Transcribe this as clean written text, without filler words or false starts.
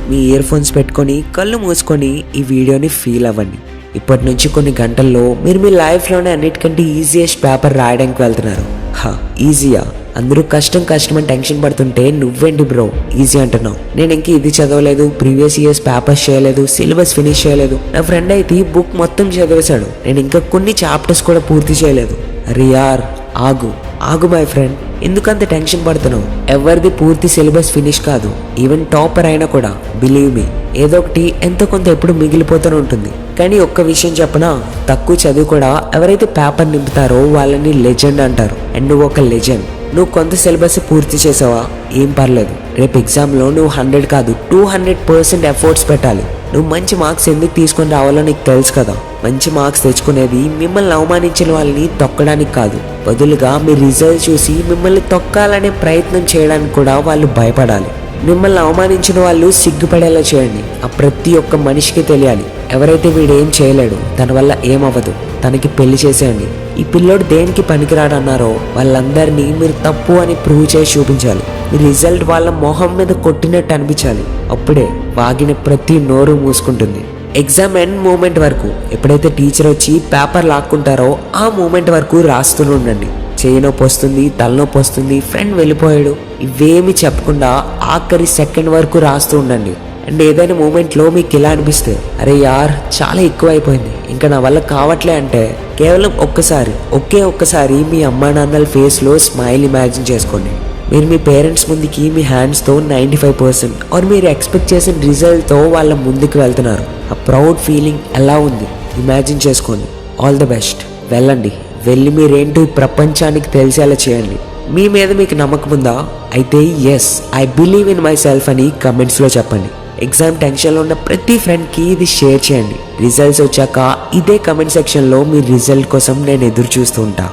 మీ ear phones పెట్టుకొని కళ్ళు మూసుకొని ఈ వీడియోని ఫీల్ అవ్వండి. ఇప్పటి నుంచి కొన్ని గంటల్లో మీరు మీ లైఫ్లోనే అన్నిటికంటే ఈజియెస్ట్ పేపర్ రాయడానికి వెళ్తున్నారు. ఈజీయా? అందరూ కష్టం అని టెన్షన్ పడుతుంటే నువ్వేంటి బ్రో ఈజీ అంటున్నావు? నేను ఇంక ఇది చదవలేదు, ప్రీవియస్ ఇయర్స్ పేపర్స్ చేయలేదు, సిలబస్ ఫినిష్ చేయలేదు. నా ఫ్రెండ్ అయితే బుక్ మొత్తం చదివేశాడు, నేను ఇంకా కొన్ని చాప్టర్స్ కూడా పూర్తి చేయలేదు. అరే యార్, ఆగు మై ఫ్రెండ్, ఎందుకంత టెన్షన్ పడుతున్నావు? ఎవరిది పూర్తి సిలబస్ ఫినిష్ కాదు. ఈవెన్ టాపర్ అయినా కూడా బిలీవ్ మీ, ఏదో ఒకటి ఎంతో కొంత ఎప్పుడు మిగిలిపోతూనే ఉంటుంది. కానీ ఒక్క విషయం చెప్పనా, తక్కువ చదువు కూడా ఎవరైతే పేపర్ నింపుతారో వాళ్ళని లెజెండ్ అంటారు. అండ్ నువ్వు ఒక లెజెండ్. నువ్వు కొంత సిలబస్ పూర్తి చేసావా, ఏం పర్లేదు. రేపు ఎగ్జామ్లో నువ్వు 100 కాదు 200% ఎఫర్ట్స్ పెట్టాలి. నువ్వు మంచి మార్క్స్ ఎందుకు తీసుకొని రావాలో నీకు తెలుసు కదా. మంచి మార్క్స్ తెచ్చుకునేది మిమ్మల్ని అవమానించిన వాళ్ళని తొక్కడానికి కాదు, బదులుగా మీ రిజల్ట్ చూసి మిమ్మల్ని తొక్కాలనే ప్రయత్నం చేయడానికి కూడా వాళ్ళు భయపడాలి. మిమ్మల్ని అవమానించిన వాళ్ళు సిగ్గుపడేలా చేయండి. ఆ ప్రతి ఒక్క మనిషికి తెలియాలి, ఎవరైతే వీడేం చేయలేడు, తన వల్ల ఏమవ్వదు, తనకి పెళ్లి చేసేయండి. ఈ పిల్లోడు దేనికి పనికిరాడన్నారో వాళ్ళందరినీ మీరు తప్పు అని ప్రూవ్ చేసి చూపించాలి. మీ రిజల్ట్ వాళ్ళ మొహం మీద కొట్టినట్టు అనిపించాలి. అప్పుడే వాగిన ప్రతి నోరు మూసుకుంటుంది. ఎగ్జామ్ ఎండ్ మూమెంట్ వరకు ఎప్పుడైతే టీచర్ వచ్చి పేపర్ లాక్కుంటారో ఆ మూమెంట్ వరకు రాస్తూనే ఉండండి. చేయి నొప్పి వస్తుంది, తలనొప్పి వస్తుంది, ఫ్రెండ్ వెళ్ళిపోయాడు, ఇవేమి చెప్పకుండా ఆఖరి సెకండ్ వరకు రాస్తూ ఉండండి. అండ్ ఏదైనా మూమెంట్లో మీకు ఇలా అనిపిస్తే అరే యార్ చాలా ఎక్కువ అయిపోయింది, ఇంకా నా వల్ల కావట్లే అంటే కేవలం ఒకే ఒక్కసారి మీ అమ్మా నాన్నల ఫేస్లో స్మైల్ ఇమాజిన్ చేసుకోండి. మీరు మీ పేరెంట్స్ ముందుకి మీ హ్యాండ్స్తో 95% ఆర్ మీరు ఎక్స్పెక్ట్ చేసిన రిజల్ట్తో వాళ్ళ ముందుకు వెళ్తున్నారు. ఆ ప్రౌడ్ ఫీలింగ్ ఎలా ఉంది ఇమాజిన్ చేసుకోండి. All the best. వెళ్ళి మీరేంటో ఈ ప్రపంచానికి తెలిసేలా చేయండి. మీ మీద మీకు నమ్మకం ఉందా? అయితే yes, I believe in myself అని కమెంట్స్లో చెప్పండి. ఎగ్జామ్ టెన్షన్లో ఉన్న ప్రతి ఫ్రెండ్కి ఇది షేర్ చేయండి. రిజల్ట్స్ వచ్చాక ఇదే కమెంట్ సెక్షన్లో మీ రిజల్ట్ కోసం నేను ఎదురు చూస్తూ ఉంటా.